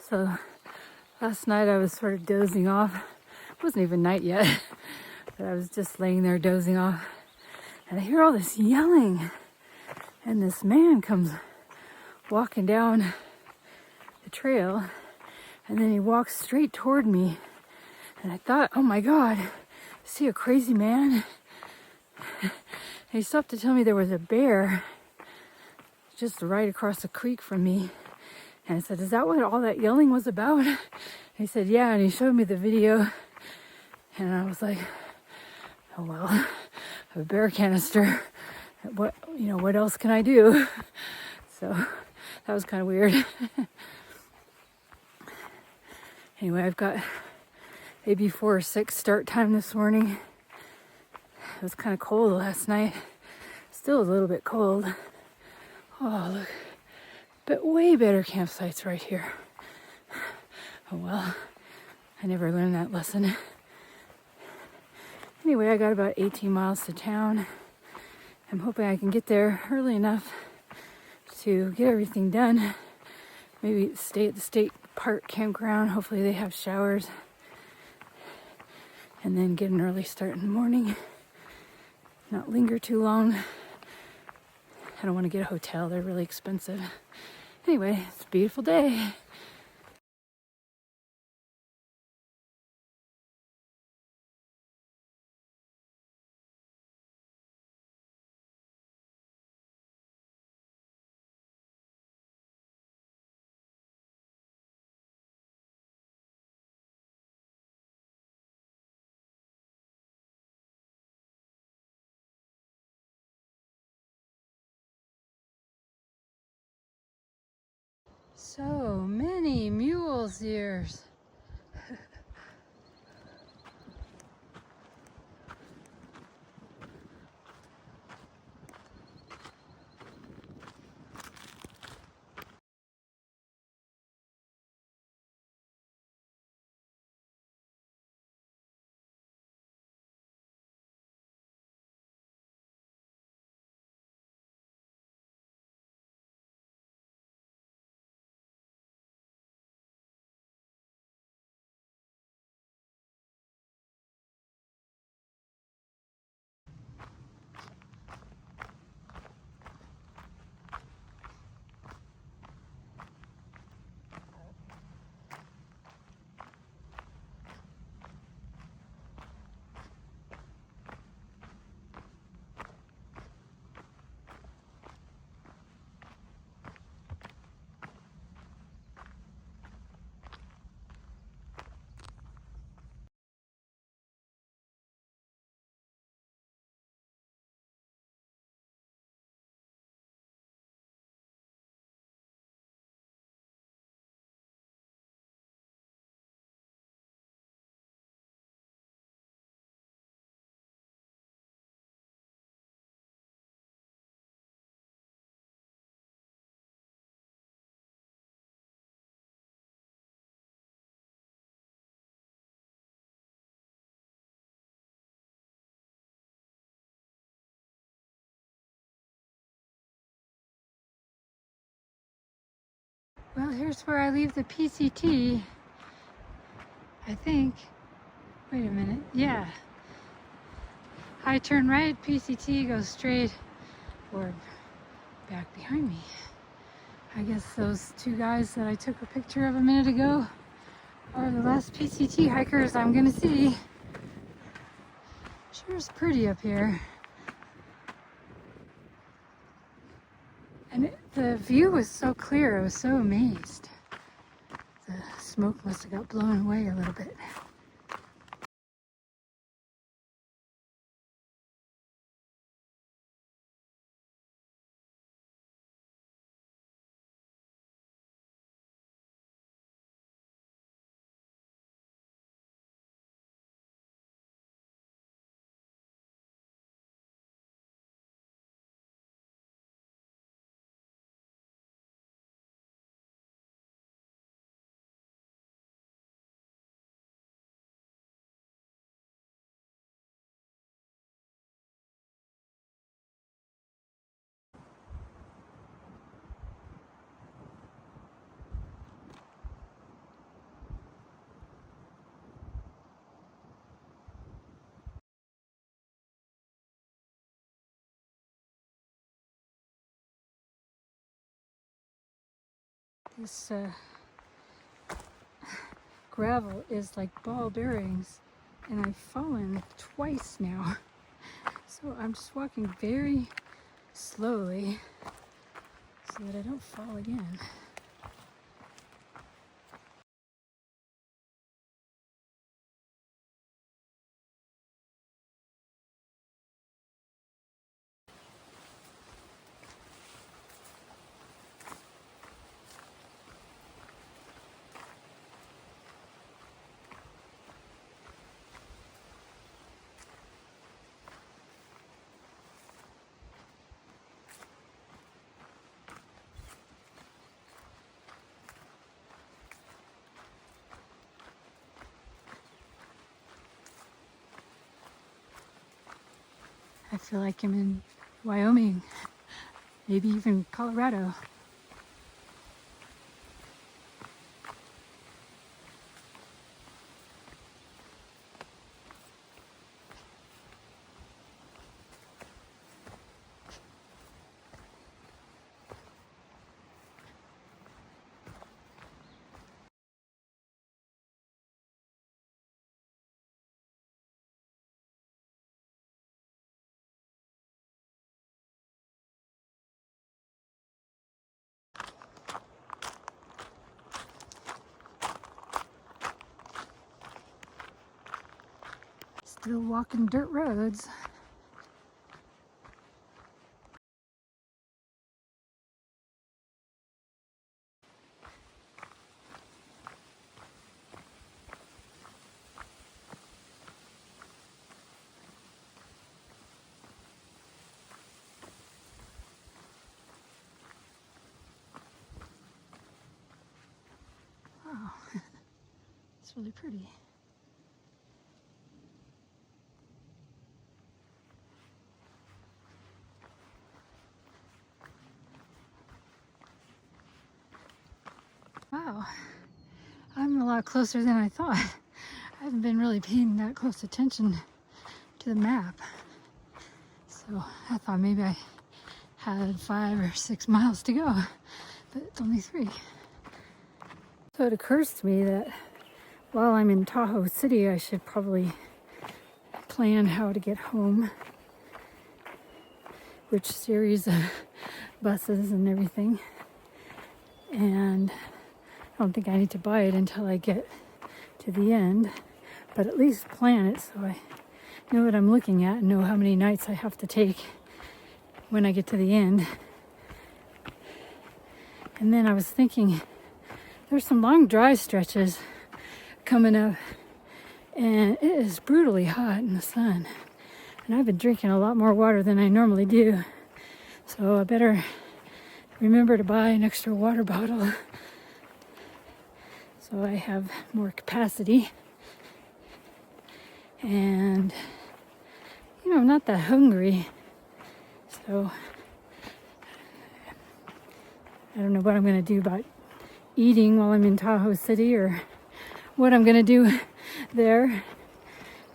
So last night I was sort of dozing off. It wasn't even night yet, but I was just laying there dozing off. And I hear all this yelling. And this man comes walking down the trail. And then he walks straight toward me. And I thought, oh my God, is he a crazy man? And he stopped to tell me there was a bear just right across the creek from me. And I said, is that what all that yelling was about? And he said, yeah. And he showed me the video. And I was like, oh well, a bear canister. What else can I do? So that was kind of weird. Anyway, I've got a before 6 start time this morning. It was kind of cold last night. Still a little bit cold. Oh, look. But way better campsites right here. Oh well, I never learned that lesson. Anyway, I got about 18 miles to town. I'm hoping I can get there early enough to get everything done. Maybe stay at the state park campground. Hopefully they have showers. And then get an early start in the morning. Not linger too long. I don't want to get a hotel. They're really expensive. Anyway, it's a beautiful day. So many mules here. Well, here's where I leave the PCT. I think. Wait a minute. Yeah. I turn right, PCT goes straight or back behind me. I guess those two guys that I took a picture of a minute ago are the last PCT hikers I'm gonna see. Sure is pretty up here. And the view was so clear, I was so amazed. The smoke must have got blown away a little bit. This gravel is like ball bearings, and I've fallen twice now. So I'm just walking very slowly so that I don't fall again. I feel like I'm in Wyoming, maybe even Colorado. Still walking dirt roads. Wow, it's really pretty. Wow, I'm a lot closer than I thought. I haven't been really paying that close attention to the map. So I thought maybe I had 5 or 6 miles to go, but it's only 3. So it occurs to me that while I'm in Tahoe City, I should probably plan how to get home, which series of buses and everything. And I don't think I need to buy it until I get to the end, but at least plan it so I know what I'm looking at and know how many nights I have to take when I get to the end. And then I was thinking, there's some long dry stretches coming up, and it is brutally hot in the sun. And I've been drinking a lot more water than I normally do, so I better remember to buy an extra water bottle so I have more capacity. And I'm not that hungry, so I don't know what I'm going to do about eating while I'm in Tahoe City or what I'm going to do there,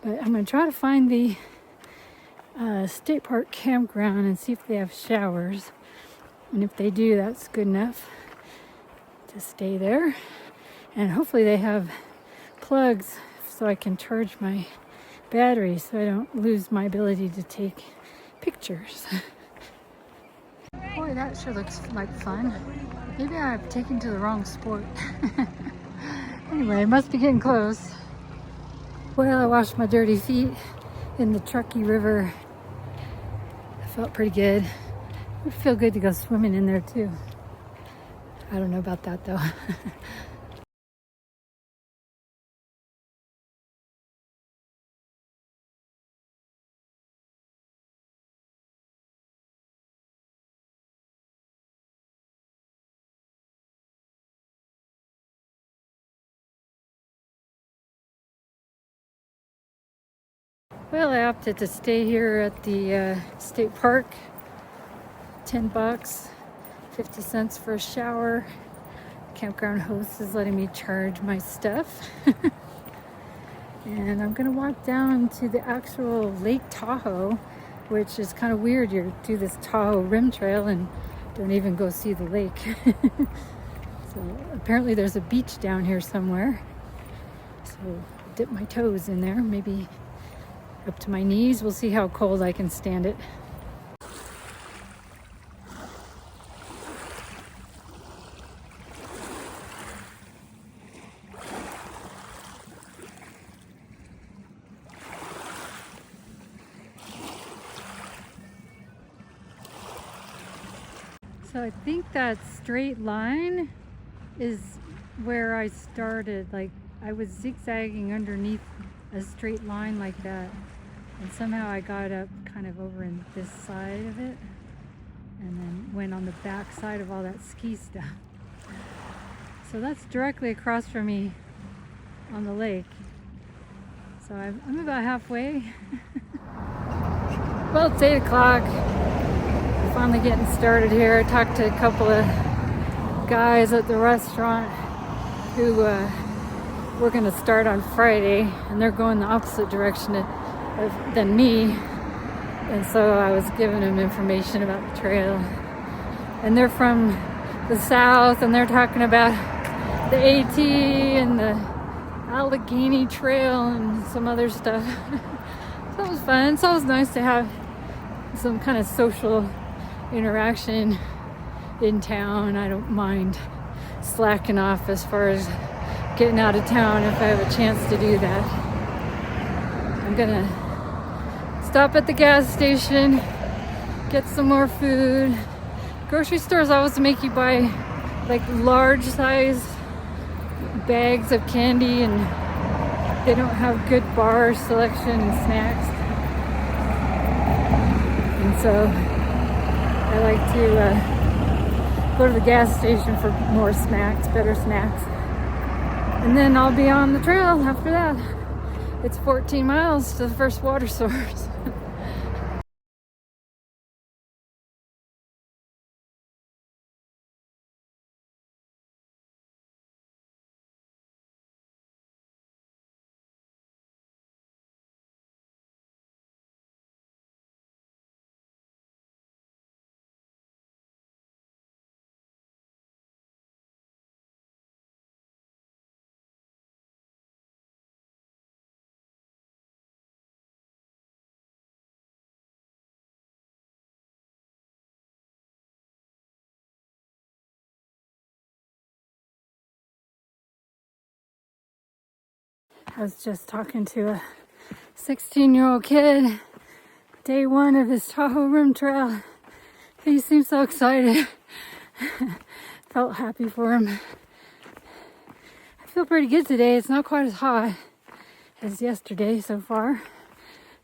but I'm going to try to find the state park campground and see if they have showers, and if they do, that's good enough to stay there. And hopefully they have plugs so I can charge my battery so I don't lose my ability to take pictures. Boy, that sure looks like fun. Maybe I've taken to the wrong sport. Anyway, it must be getting close. Well, I washed my dirty feet in the Truckee River. I felt pretty good. It would feel good to go swimming in there too. I don't know about that though. Well, I opted to stay here at the state park. $10, 50 cents for a shower. Campground host is letting me charge my stuff. And I'm gonna walk down to the actual Lake Tahoe, which is kind of weird. You do this Tahoe Rim Trail and don't even go see the lake. So apparently there's a beach down here somewhere. So dip my toes in there, maybe up to my knees. We'll see how cold I can stand it. So I think that straight line is where I started. Like I was zigzagging underneath a straight line like that, and somehow I got up kind of over in this side of it and then went on the back side of all that ski stuff. So that's directly across from me on the lake. So I'm about halfway. Well, it's 8 o'clock. We're finally getting started here. I talked to a couple of guys at the restaurant who we're going to start on Friday, and they're going the opposite direction than me. And so I was giving them information about the trail. And they're from the south, and they're talking about the AT and the Allegheny Trail and some other stuff. So it was fun. It's always nice to have some kind of social interaction in town. I don't mind slacking off as far as getting out of town if I have a chance to do that. I'm gonna stop at the gas station, get some more food. Grocery stores always make you buy like large size bags of candy, and they don't have good bar selection and snacks. And so I like to go to the gas station for more snacks, better snacks. And then I'll be on the trail after that. It's 14 miles to the first water source. I was just talking to a 16-year-old kid, day one of his Tahoe Rim Trail. He seemed so excited. Felt happy for him. I feel pretty good today. It's not quite as hot as yesterday so far.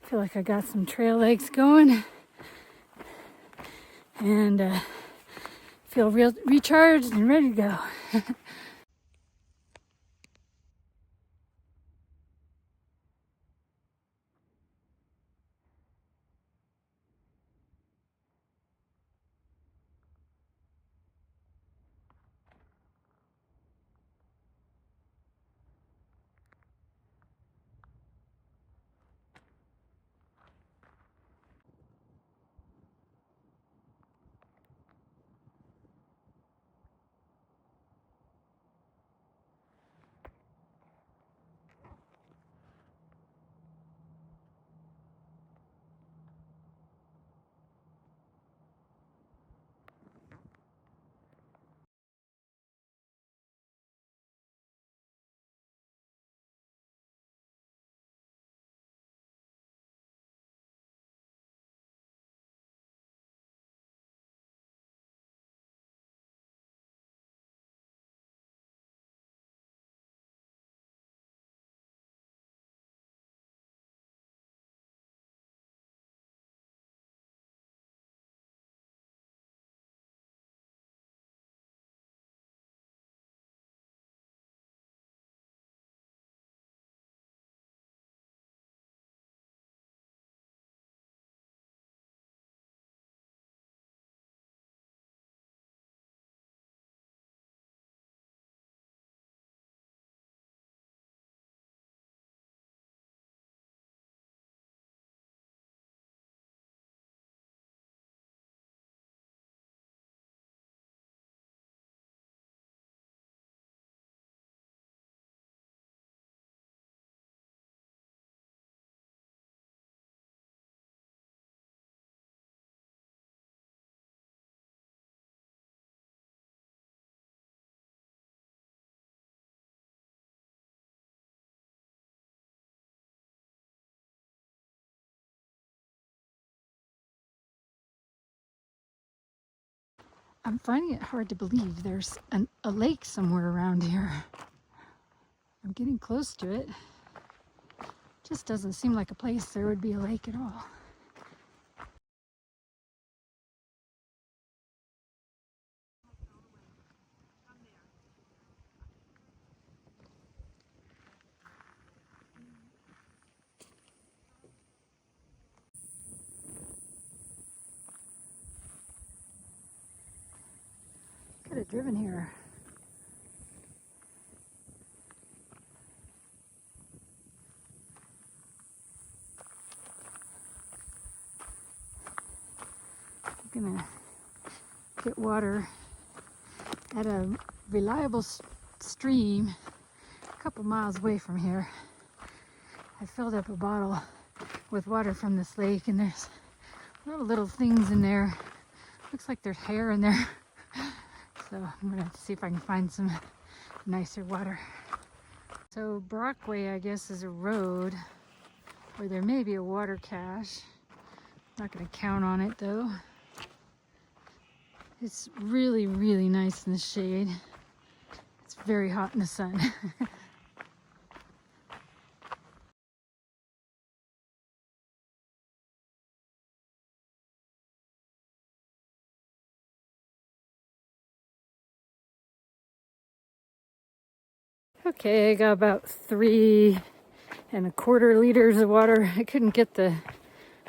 I feel like I got some trail legs going and feel real recharged and ready to go. I'm finding it hard to believe there's a lake somewhere around here. I'm getting close to it. Just doesn't seem like a place there would be a lake at all. Could have driven here. I'm gonna get water at a reliable stream a couple miles away from here. I filled up a bottle with water from this lake, and there's a lot of little things in there. Looks like there's hair in there. So I'm gonna have to see if I can find some nicer water. So Brockway, I guess, is a road where there may be a water cache. Not gonna count on it though. It's really, really nice in the shade. It's very hot in the sun. Okay, I got about 3¼ liters of water. I couldn't get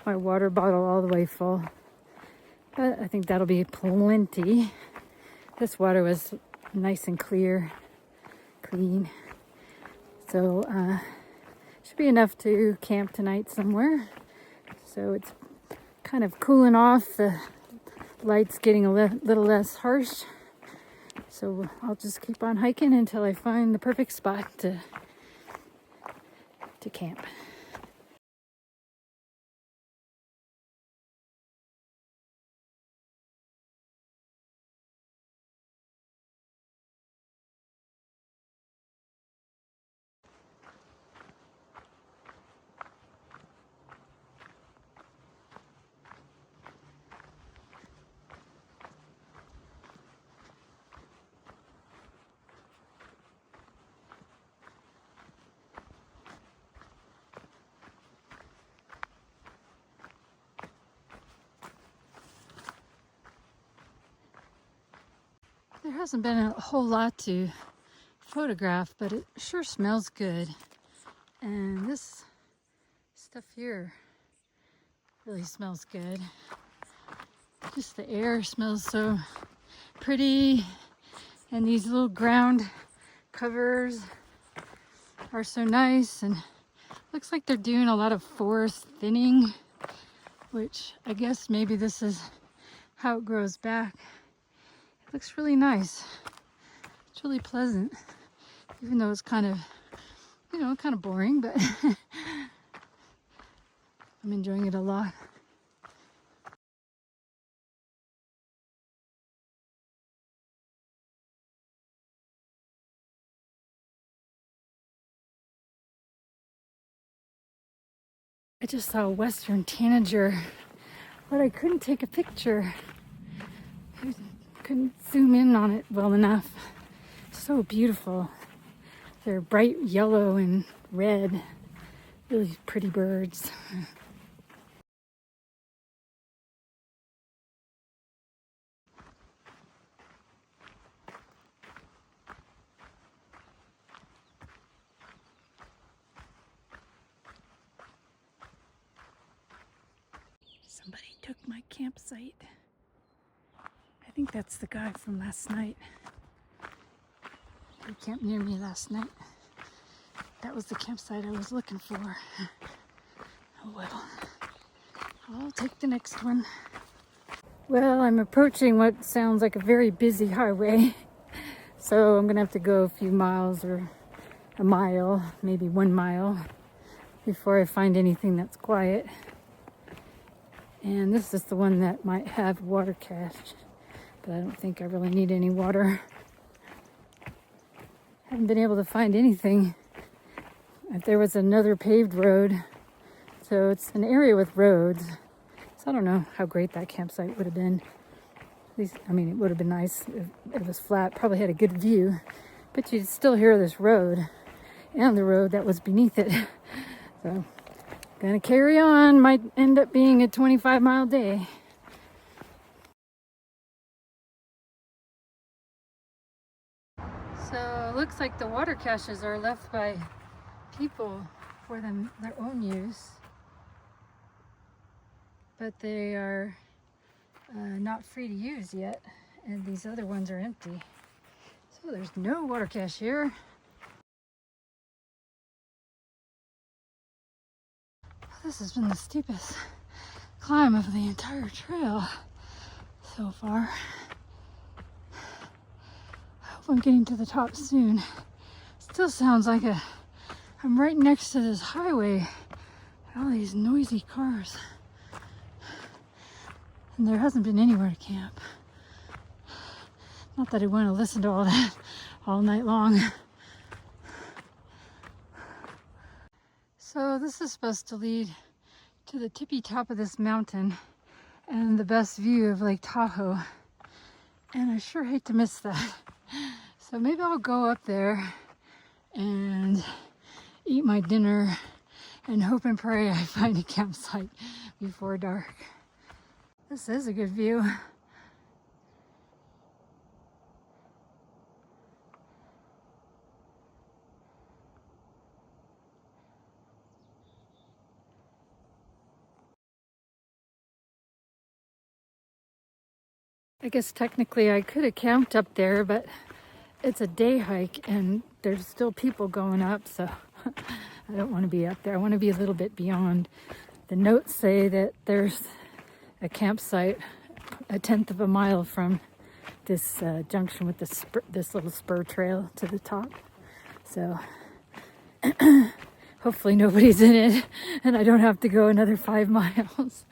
my water bottle all the way full, but I think that'll be plenty. This water was nice and clear, clean. So should be enough to camp tonight somewhere. So it's kind of cooling off. The light's getting a little less harsh. So I'll just keep on hiking until I find the perfect spot to camp. There hasn't been a whole lot to photograph, but it sure smells good. And this stuff here really smells good. Just the air smells so pretty, and these little ground covers are so nice, and looks like they're doing a lot of forest thinning, which I guess maybe this is how it grows back. It looks really nice. It's really pleasant, even though it's kind of, kind of boring, but I'm enjoying it a lot. I just saw a western tanager, but I couldn't take a picture. I couldn't zoom in on it well enough. So beautiful. They're bright yellow and red. Really pretty birds. Somebody took my campsite. I think that's the guy from last night. He camped near me last night. That was the campsite I was looking for. Oh well, I'll take the next one. Well, I'm approaching what sounds like a very busy highway. So I'm gonna have to go a few miles, or a mile, maybe 1 mile, before I find anything that's quiet. And this is the one that might have water cache, but I don't think I really need any water. Haven't been able to find anything. If there was another paved road, so it's an area with roads. So I don't know how great that campsite would have been. At least, I mean, it would have been nice if it was flat. Probably had a good view, but you'd still hear this road and the road that was beneath it. So, gonna carry on. Might end up being a 25-mile day. So, it looks like the water caches are left by people for their own use, but they are not free to use yet, and these other ones are empty. So there's no water cache here. This has been the steepest climb of the entire trail so far. I hope I'm getting to the top soon. Still sounds like I'm right next to this highway. All these noisy cars. And there hasn't been anywhere to camp. Not that I want to listen to all that all night long. So this is supposed to lead to the tippy top of this mountain and the best view of Lake Tahoe. And I sure hate to miss that. So maybe I'll go up there and eat my dinner and hope and pray I find a campsite before dark. This is a good view. I guess technically I could have camped up there, but it's a day hike and there's still people going up, so I don't want to be up there. I want to be a little bit beyond. The notes say that there's a campsite a 1/10 of a mile from this junction with this little spur trail to the top. So hopefully nobody's in it and I don't have to go another 5 miles.